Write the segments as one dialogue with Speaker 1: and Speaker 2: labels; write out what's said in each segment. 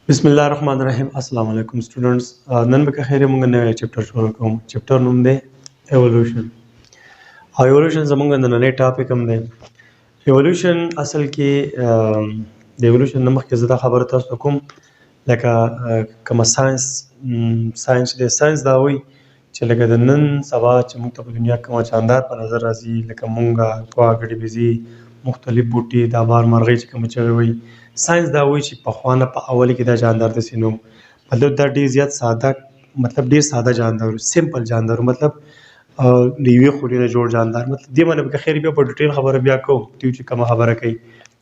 Speaker 1: بسم الله الرحمن الرحیم. السلام علیکم سټوډنټس. نن به خیر موږ نوې چپټر شروع کوم. چپټر نوم دی ایوولوشن. او ایوولوشن زموږ نننی ټاپک هم دی. ایوولوشن اصل کې د ایوولوشن نه مخکې زه دا خبره تاسو ته کوم لکه کومه ساينس دا وایي چې لکه د نن سبا چې موږ ته په دنیا کومه جاندار په نظر راځي لکه مونږه کوه ګډې بیزي مختلف بوټي دا بار مرغۍ چې کومه چغې وایي ساينس دا وایي چې پخوانه په اول کې دا جاندار داسې نه و. مطلب دا ډېر زیات ډېر ساده جاندار و، سمپل جاندار و، مطلب د یوې خولې نه جوړ جاندار. مطلب دې باندې به خیر بیا په ډیټیل خبره بیا کوو دوی چې کومه خبره کوي،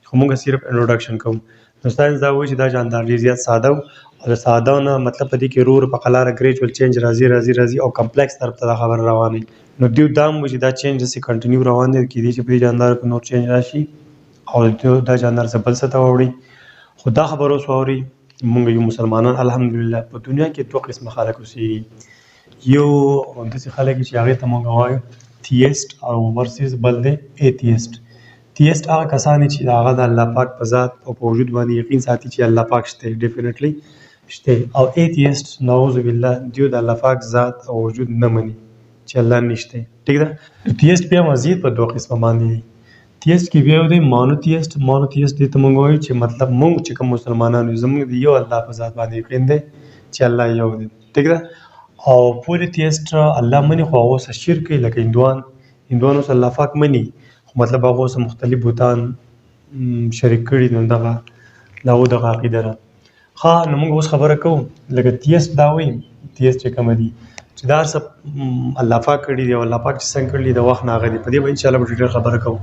Speaker 1: خو موږ صرف انټروډکشن کوو. نو ساينس دا وایي چې دا جاندار ډېر زیات ساده و او د ساده نه مطلب په دې کې ورو ورو په قلاره ګریجوال چینج راځي او کمپلیکس طرف ته دا خبره روانه وي. نو دوی دا هم وایي چې دا چینج داسې کنټینیو روان دی، کیدای شي په دې جاندار کې نور چینج راشي او دا جاندار څه بل څه ته واوړي. خو دا خبره اوس واورئ، موږ یو مسلمانان الحمدلله په دنیا کې دوه قسمه خلک اوسېږي. یو داسې خلک چې هغې ته موږ وایو تھیسټ او ورسز بل دی ایتھیسټ. تھیسټ هغه کسان دي چې هغه د الله پاک په ذات او په وجود باندې یقین ساتي چې الله پاک شته، ډیفینټلی شته. او ایتھیسټ نعوذ بالله دوی د الله پاک ذات او وجود نه مني چې الله نشته. ټیک ده. تھیسټ بیا مزید په دوه قسمه باندې دي. تھیسټ کې بیا یو دی مونوتھیسټ دې ته موږ وایو چې مطلب موږ چې کوم مسلمانان یو زموږ د یو الله په ذات باندې یقین دی چې الله یو دی. ټیک ده. او پولیتھیسټ الله مني خو هغه څه شرک کوي لکه هندوان اوس الله پاک مني خو مطلب هغه اوس مختلف بوتان شریک کړي، نو دغه عقیده ده. ښه نو موږ اوس خبره کوو لکه تھیسټ دا وایي تھیسټ چې کومه دي چې دا څه الله پاک کړي دي او الله پاک چې څنګه کړي د وخت نه هغه دي، په دې به انشاءالله به ډېر خبره کوو.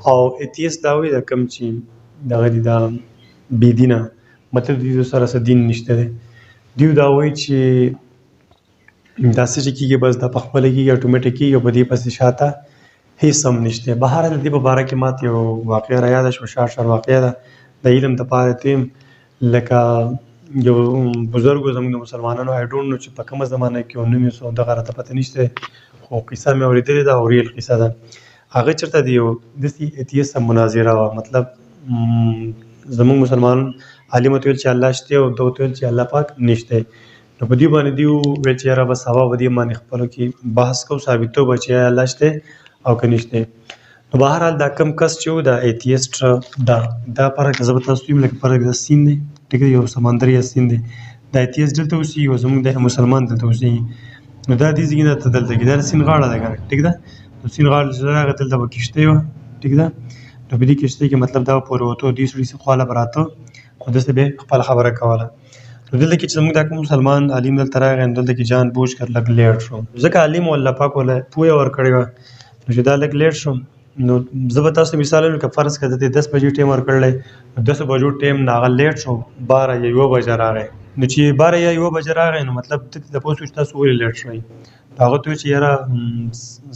Speaker 1: او ایتھیسټ دا وایي دا کوم چې دغه دي دا بېدینه مطلب دوی سره څه دین نشته دی. دوی دا وایي چې دا څه چې کېږي بس دا پخپله کېږي اټومیټک کېږي او په دې پسې شاته هېڅ هم نشته. بهرحال د دې په باره کې ماته یو واقعه رایاده شوه، شار واقعه ده د علم دپاره تیم. لکه یو بزرګ و زموږ د مسلمانانو آی ډونټ نو چې په کومه زمانه کې و نوم یې څه دغه راته پته نشته، خو قصه مې اورېدلې ده او ریل قصه ده. هغه چېرته د یو داسې ایتھیسټ مناظره وه، مطلب زموږ مسلمان عالم ورته ویل چې الله شته او ده ورته ویل چې الله پاک نشته. نو په دې باندې دوی وویل چې یاره بس هوا په دې باندې خپلو کې بحث کوو ثابتوو به چې الله شته او که نشته. نو بهرحال دا کم کس چې و دا ایتھیسټ دا فرق زه به تاسو ته ویم لکه فرق د سیند دی، ټیک دی، یو سمندر یا سیند دی. دا ایتھیسټ دلته اوسېږي او زموږ د مسلمان دلته اوسېږي. نو دا دې ځای نه ته دلته کې دا د سیند غاړه ده که ټیک ده. نو سیند غاړه چې راغی دلته به کښتۍ وه، ټیک ده. نو په دې کښتۍ کې مطلب دا پورې وته دوی سړي خواله به راته او داسې به یې خپله خبره کوله. نو دلته کې چې زموږ دا کوم مسلمان عالم دلته راغی نو دلته کې جان بوجھ کر لږ لیټ شو، ځکه عالم او الله پاک وله پوهه ورکړې وه. نو چې دا لږ لیټ شو نو زه به تاسو ته مثال وایم که فرض کړه د 10 بجې ټایم ورکړلی نو 10 بجو ټایم نه هغه لیټ شو 12 یا 1 بجه راغی. نو چې 12 یا 1 بجه راغی نو مطلب ته تپوس وکړو چې تاسو ولې لیټ شوئ. نو هغه ته وویل چې یاره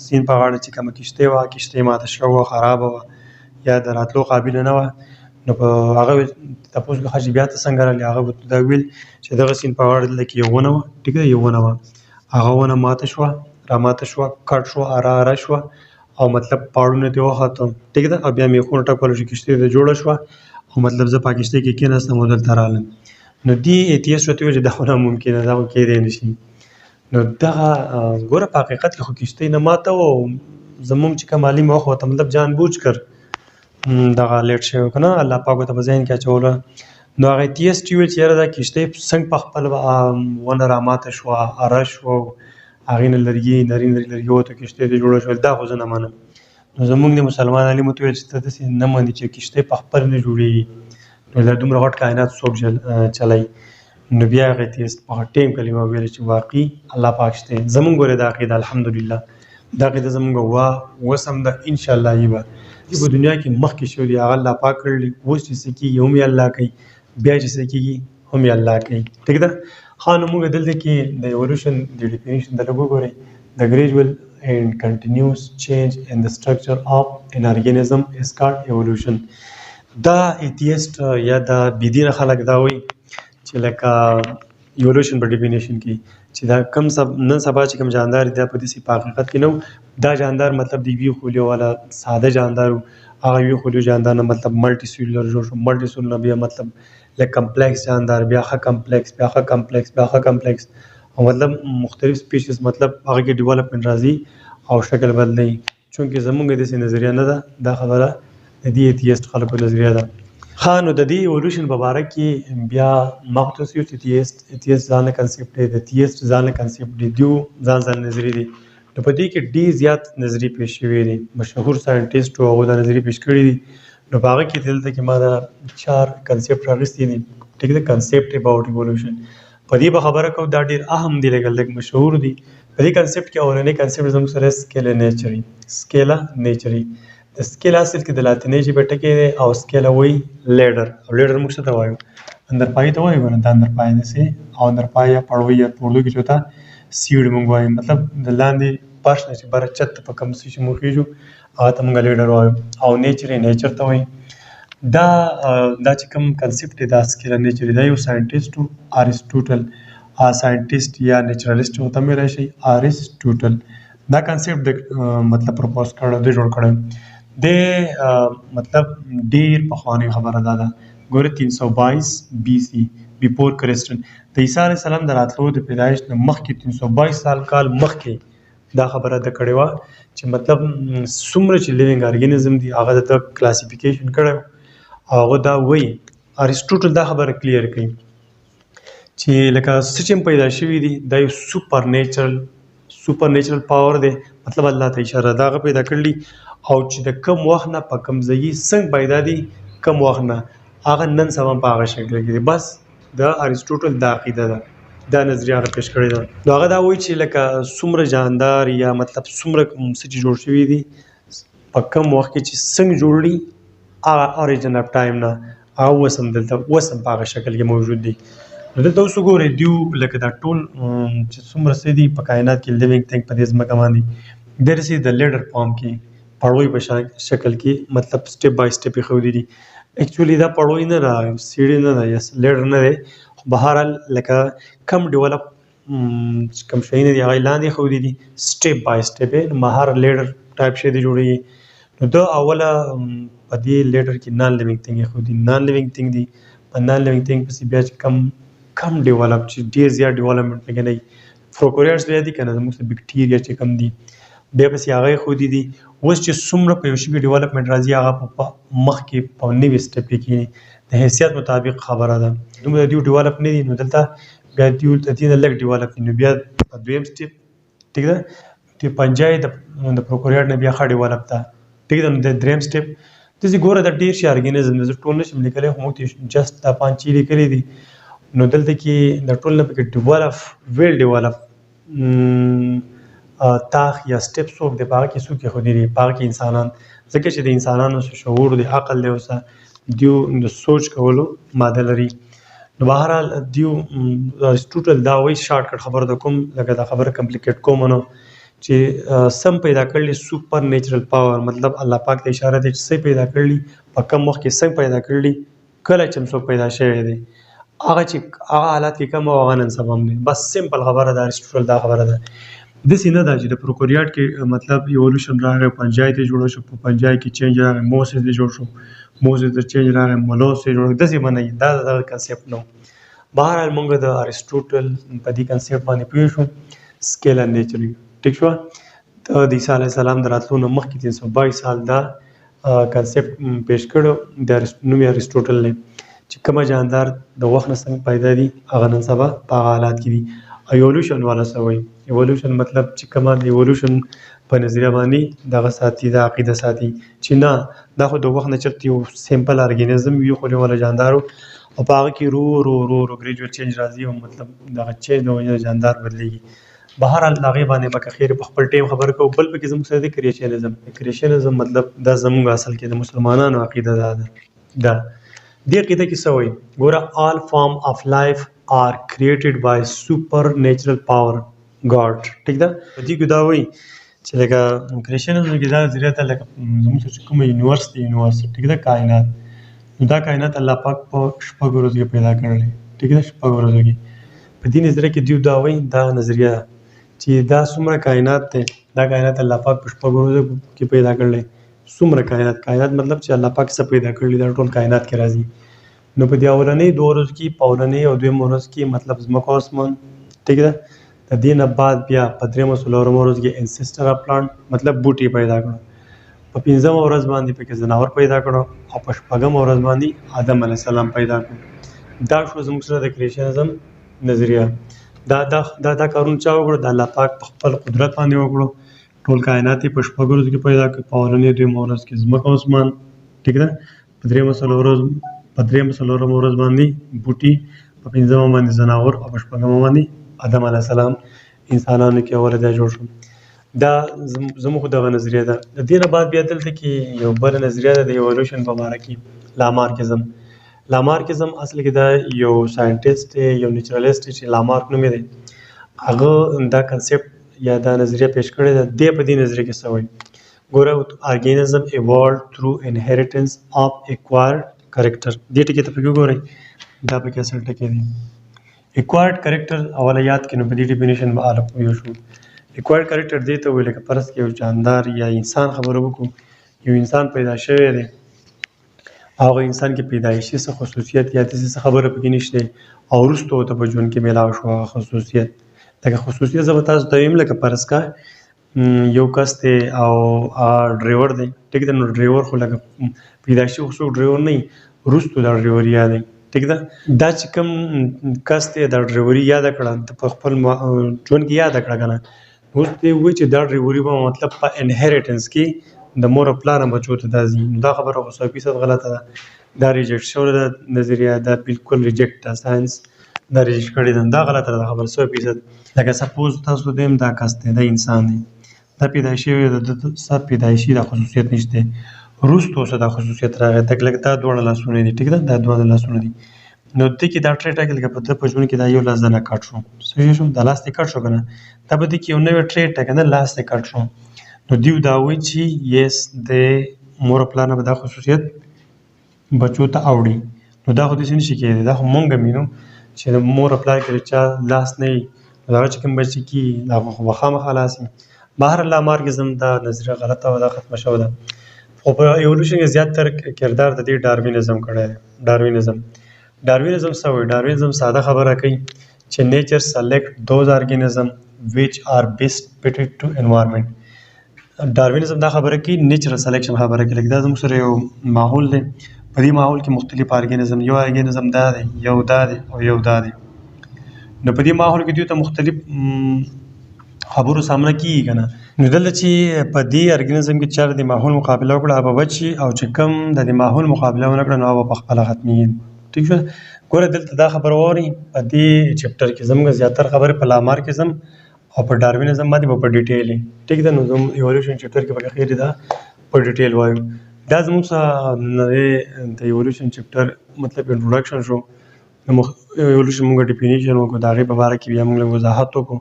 Speaker 1: سیند په غاړه چې کومه کښتۍ وه کښتۍ ماته شوې وه، خرابه وه یا د راتلو قابله نه وه. نو په هغه تپوس وکړو ښه چې بیا ته څنګه راغلې. هغه به دا ویل چې دغه سیند په غاړه دلته کې یو ونه وه، ټیک ده، یو ونه وه، هغه ونه ماته شوه، راماته شوه، کټ شوه، اره شوه او مطلب پاړونه ترې وختم، ټیک ده. او بیا میخونه ټکولی شو، کښتۍ ته جوړه شوه او مطلب زه په کښتۍ کې کېناستم او دلته رالم. نو دې ایتھیسټ ورته وویل چې دا خو ناممکنه ده، خو کېدی نه شي. نو دغه ګوره په حقیقت کې خو کښتۍ نه ماته و، زموږ چې کوم عالم وخت ورته مطلب جان بوجھ کر دغه لیټ شوی که نه، الله پاک ورته په ذهن کې اچوله. نو هغه ایتھیسټ وویل چې یاره دا کښتۍ څنګه په خپله ونه راماته شوه، اره شوه، هغې نه لرګي وته، کښتۍ ته جوړه شول، دا خو زه نه منم. نو زموږ د مسلمان عالم ورته وویل چې ته داسې نه منې چې کښتۍ په خپله نه جوړېږي، نو دا دومره غټ کائنات څوک چلوي. نو بیا هغه ایتھیسټ په ټیم کلمه ویله چې واقعي الله پاک شته. زموږ ګورې دا عقیده الحمدلله دا عقیده زموږ اوس هم ده، انشاءالله یې به په دنیا کې مخکې شوي دي، هغه الله پاک کړلي، اوس چې څه کېږي هم یې الله کوي، بیا چې څه کېږي هم یې الله کوي، ټیک ده. ښه نو موږ دلته کې د ایوولوشن د ډیفینیشن ته لږ وګورئ. The gradual and continuous change in the structure of an organism is called evolution. دا ایتھیسټ یا دا بېدینه خلک دا وایي چې لکه ایوولوشن په ډیفینیشن کې چې دا کم نن سبا چې کوم جاندار دی دا په داسې په حقیقت کې نه و. دا جاندار مطلب د یوې خولې والا ساده جاندار و، هغه یوې خولې جاندار نه مطلب ملټي سیلولر جوړ شو، ملټي سیلولر بیا مطلب لکه کمپلیکس جاندار، بیا ښه کمپلیکس، بیا ښه کمپلیکس، بیا ښه کمپلیکس، او مطلب مختلف سپیشیز مطلب هغه کې ډیولپمنٹ راځي او شکل بدلی. چونکې زمونږ داسې نظریه نه ده، دا خبره د دې ایتیست خلکو نظریه ده. ها نو د دې ایولوشن په باره کې بیا مختص یو ایتیست ځان له کنسپټ دی، د تیست ځان له کنسپټ دی، دیو ځان نظریه دی. نو په دې کې ډېر زیات نظریې پیش شوي دي، مشهور ساینټیسټ او هغو دا نظریې پیش کړي دي. نو په هغه کې دلته کې ما دا 4 کنسپټ راغستي دي. ټیک ده، کنسپټ اباوټ ایولوشن. په دې به خبره کوو، دا ډېر اهم دي، لږ مشهور دي. په دې کنسپټ کې اولنی کنسپټ زموږ سره سکیلا نیچري. سکیلا نیچري د سکیلا اصل کې د لاتینۍ ژبې ټکی دی او سکیلا وایي لیډر، او لیډر موږ څه ته وایو؟ اندرپایي ته وایو. دا اندرپایي داسې، او اندرپایي یا پړوي یا په اردو کې چې ته سیډ موږ وایو، مطلب د لاندې فرش نه چې بره چت ته په کوم څه چې موږ خېږو هغه ته موږ لیډر وایو. او نیچري نیچر ته وایي. دا چې کوم کنسپټ دی دا سکیلا نیچري، دا یو ساینټیسټ و، ارسطوټل. ساینټیسټ یا نیچرلیسټ ورته هم ویلی شي، ارسطوټل. دا کنسپټ د مطلب پروپوز کړی، دوی جوړ کړی د مطلب ډېر پخوانۍ خبره دا ده. ګوره 322 بي سي بیفور کرسټن، د عیسی علیه السلام د راتلو د پیدایش نه مخکې 322 کال مخکې دا خبره ده کړې وه چې مطلب څومره چې لیوینګ ارګینزم دي هغه د کلاسیفیکیشن کړی. هغه دا وایي، ارسطوټل دا خبره کلیر کوي چې لکه څه چې پیدا شوي دي دا یو سوپر نیچرل پاور دی، مطلب الله ته اشاره ده، هغه پیدا کړي. او چې د کم وخت نه په کم ځایي څنګه پیدا دي، کم وخت نه هغه نن سبا په هغه شکل کې دي. بس د ارسطوټل دا عقیده ده، دا نظریه هغه پیش کړې ده. نو هغه دا وایي چې لکه څومره جاندار یا مطلب څومره څه چې جوړ شوي دي په کم وخت کې چې څنګه جوړ دي هغه اوریجن اف ټایم نه هغه اوس هم دلته په هغه شکل کې موجود دي. نو دلته اوس وګورئ دیو لکه دا ټول چې څومره څه دي په کائنات کې لیوینګ تھنګ په دې ځمکه باندې درسي د لیډر فارم کې پړوي په شکل کې مطلب سټیپ بای سټیپ یې ښودي دي. اکچولي دا پړوي نه ده، سیړی نه ده، یا لیډر نه دی، خو بهرحال لکه کم ډیولپ کم شیونه دي هغه یې لاندې ښودي دي سټیپ بای سټیپ یې. نو مهار لیډر ټایپ شی دی جوړوي. نو د اوله په دې لیډر کې نان لیوینګ تھنګ یې ښودي، نان لیوینګ تھنګ دي. په نان لیوینګ تھنګ پسې بیا چې کم ډیولپ چې ډېر زیات ډیولپمنټ پکې نه وي، پروکوریټس بیا دي که نه زموږ سره بکټیریا چې کوم دي بیا پسې هغه یې ښودي دي. اوس چې څومره په یو شي کې ډیولپمنټ راځي هغه په مخکې په نوي سټیپ کې کېني، د حیثیت مطابق خبره ده. دومره دیو ډیولپ نه دي، نو دلته بیا دیو د دې نه لږ ډیولپ دي، نو بیا په دویم سټیپ ټیک ده چې پنجای د پروکوریټ نه بیا ښه ډیولپ ده، ټیک ده. نو د دریم سټیپ داسې ګوره دا ډېر شي ارګینزم دی، زه ټول نشم لیکلی خو موږ ته جسټ دا 5 چې لیکلي دي. نو دلته کې د ټول نه پکې ډیولپ ویل ډیولپ تاخ یا سټیپ څوک دی، په هغه کې څوک ایښودي دي، په هغه کې انسانان، ځکه چې د انسانانو څه شعور دی، عقل دی، اوسه دیو د سوچ کولو ماده لري. نو بهرحال دیو ارسطوټل دا وایي شارټ کټ خبره ده کوم، لکه دا خبره کمپلیکیټ کوم نو چې سم پیدا کړلی سوپر نیچرل پاور، مطلب الله پاک ته اشاره دی چې څه پیدا کړلی، په کم وخت کې څنګه پیدا کړلی، کله چې څوک پیدا شوی دی، هغه چې هغه حالات کې کم او هغه نن سبا هم دی. بس سمپل خبره ده، ارسطوټل دا خبره ده. داسې نه ده چې د پروکوریات کې مطلب ایولوشن راغی، پنجای ته جوړ شو، په پنجای کې چینج راغی، موسس ته جوړ شو، موسس ته چینج راغی، ملوس ته جوړ، داسې به نه وي، دا دغه کنسپټ نه و. بهرحال موږ د ارسطوټل په دې کنسپټ باندې پوه شو، سکیلا نیچري ټیک شوه. د عیسی علیه السلام د راتلو نه مخکې 322 سال دا کنسپټ پیش کړو د نوم یې ارسطوټل دی، چې کومه جاندار د وخت نه څنګه پیدا دي هغه نن سبا په هغه حالات کې دي. ایولوشن والا څه وایي؟ ایولوشن مطلب چې کومه د ایولوشن په نظریه باندې دغه ساتي، د عقیده ساتي چې نه دا خو د وخت نه چېرته یو سمپل ارګینزم وي، خو والا جاندار او په هغه کې رو ګریجویټ چینج راځي او مطلب دغه چینج د وجې جاندار بدلېږي. بهرحال د هغې باندې به که خیر په خپل ټایم خبرې کوو. بل پکې زموږ سره دی کریشنزم، مطلب دا زموږ اصل کې د مسلمانانو عقیده ده. دې عقیده کې څه وایي؟ ګوره all form of life are created by supernatural power God. ټیک ده، په دې کې دا وایي چې لکه کریشنزم کې دا نظریه ده لکه زموږ چې کومه یونیورس دی، ټیک ده، کائنات، نو دا کائنات الله پاک په 6 ورځو کې پیدا کړلی، ټیک ده، 6 ورځو کې. په دې نظریه کې دیو دا وایي دا نظریه چې دا څومره کائنات دی، دا کائنات الله پاک په 6 ورځو کې پیدا کړلی. څومره کائنات مطلب چې الله پاک څه پیدا کړلی دا ټول کائنات کې راځي. نو په دې اولنۍ دوه ورځو کې په اولنۍ او دویمه ورځ کې مطلب ځمکه او اسمان ټیک ده. د دې نه بعد بیا په درېیمه څلورمه ورځ کې انسیسټر اف پلانټ مطلب بوټي پیدا کړو. په پنځمه ورځ باندې پکې ځناور پیدا کړو او په شپږمه ورځ باندې آدم علیه السلام پیدا کړو. دا شو زموږ سره د کریشنزم نظریه. دا کارونه چا وکړو؟ د الله پاک په خپل قدرت باندې وکړو. ټول کائنات یې په شپږ ورځو کې پیدا کړ. په اولنۍ دویمه ورځ کې ځمکه او اسمان ټیک ده. په درېیمه څلورمه ورځ باندې بوټي، په پنځمه باندې ځناور او په شپږمه باندې آدم علیه السلام انسانانو کې اول ځای جوړ شو. دا زموږ دغه نظریه ده. د دې نه بعد بیا دلته کې یو بله نظریه ده د ایولوشن په باره کې، لامارکزم. لامارکزم اصل کې دا یو ساینټیسټ دی، یو نیچرلیسټ چې لامارک نومې دی، هغه دا کنسپټ یا دا نظریه پیش کړې ده. دی په دې نظریه کې څه وایي؟ ګوره، ارګانیزم ایوالوډ تھرو انهیریټنس اف ایکوایرډ کریکټر. دې ټکي ته پکې وګورئ، دا پکې اصل ټکی دی. ایکوایرډ کریکټر اوله یاد کړئ، نو په دې ډیفینیشن به اله پوه شو. ایکوایرډ کریکټر دې ته وایي لکه فرض کړئ یو جاندار یا انسان خبره وکړو، یو انسان پیدا شوی دی، هغه انسان کې پیدایشي څه خصوصیت یا داسې څه خبره پکې نشته او وروسته ورته په ژوند کې میلاو شو هغه خصوصیت. لکه خصوصیت زه به تاسو ته وایم، لکه فرض کړه یو کس دی او ډریور دی، ټیک ده. نو ډریور خو لکه پیدایشي خو څوک ډریور نه وي، وروسته دا ډریوري یاد دی، ټیک ده. دا چې کوم کس دی دا ډریوري یاده کړه، په خپل ژوند کې یاده کړه که نه، اوس دې ووایي چې دا ډریوري به مطلب په انهیریټنس کې د مور او پلار نه بچو ته دا ځي. نو دا خبره خو 100% غلطه ده، دا ریجیکټ شوې ده نظریه، دا بالکل ریجیکټ ده، ساینس دا ریجیکټ کړې ده، دا غلطه ده خبره 100%. لکه سپوز تاسو دیم دا کس دی، دا انسان دی، دا پیدایشي وي، د څه پیدایشي دا خصوصیت نشته، وروسته څه دا خصوصیت راغی، لکه دا دواړه لاسونه دي، ټیک ده، دا دواړه لاسونه دي. نو دې کې دا ټریټ راغلی، لکه په ده په ژوند کې دا یو لاس دنه کټ شو، صحیح شو، دا لاس دې کټ شو که نه، دا به دې کې یو نوی ټریټ دی که نه، لاس دې کټ شو. نو دیو دا وایي چې یس د مور او پلار نه به دا خصوصیت بچو ته اوړي. نو دا خو داسې نشي کېدی، دا خو مونږ وینو چې د مور او پلار کې د چا لاس نه وي، نو د هغه چې کوم بچي کېږي د هغه خو به خامخا لاس وي. بهرحال لامارکزم دا نظریه غلطه وه، دا ختمه شوې ده. خو په ایولوشن کې زیاتره کردار د دې ډاروینزم کړی دی. ډاروینزم څه وایي؟ ډاروینزم ساده خبره کوي چې نیچر سلیکټ دوز ارګانیزم ویچ آر بیسټ فټډ ټو انوایرمنټ. ډاروینزم دا خبره کوي، نیچرل سلیکشن خبره کوي، لکه دا زموږ سره یو ماحول دی، په دې ماحول کې مختلف ارګانیزم، یو ارګانیزم دا دی، یو دا دی او یو دا دی. نو په دې ماحول کې دوی ته مختلف خبرو سامنا کېږي که نه. نو دلته چې په دې ارګانیزم کې چا د ماحول مقابله وکړه هغه به بچ شي، او چې کوم د ماحول مقابله ونه کړه نو هغه به پخپله ختمېږي. ټیک شوه؟ ګوره دلته دا خبره واورئ، په دې چپټر کې زموږ زیاتره خبرې په لامارکزم او په ډاروینزم باندې به په ډیټیل وي، ټیک ده. نو زموږ ایولوشن چپټر کې به خیر دا په ډیټیل وایو. دا زموږ څخه د ایولوشن چپټر مطلب انټروډکشن شو. د ایولوشن موږ ډیفینیشن وکړو، د هغې په باره کې بیا موږ لږ وضاحت وکړو.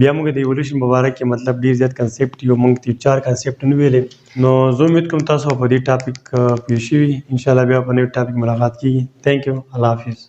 Speaker 1: بیا موږ د ایولوشن په باره کې مطلب ډېر زیات کنسپټ یو موږ 4 کنسپټونه ویلې. نو زه امید کوم تاسو په دې ټاپک پوه شوي. انشاءالله بیا په نوي ټاپک ملاقات کېږي. تھینک یو، الله حافظ.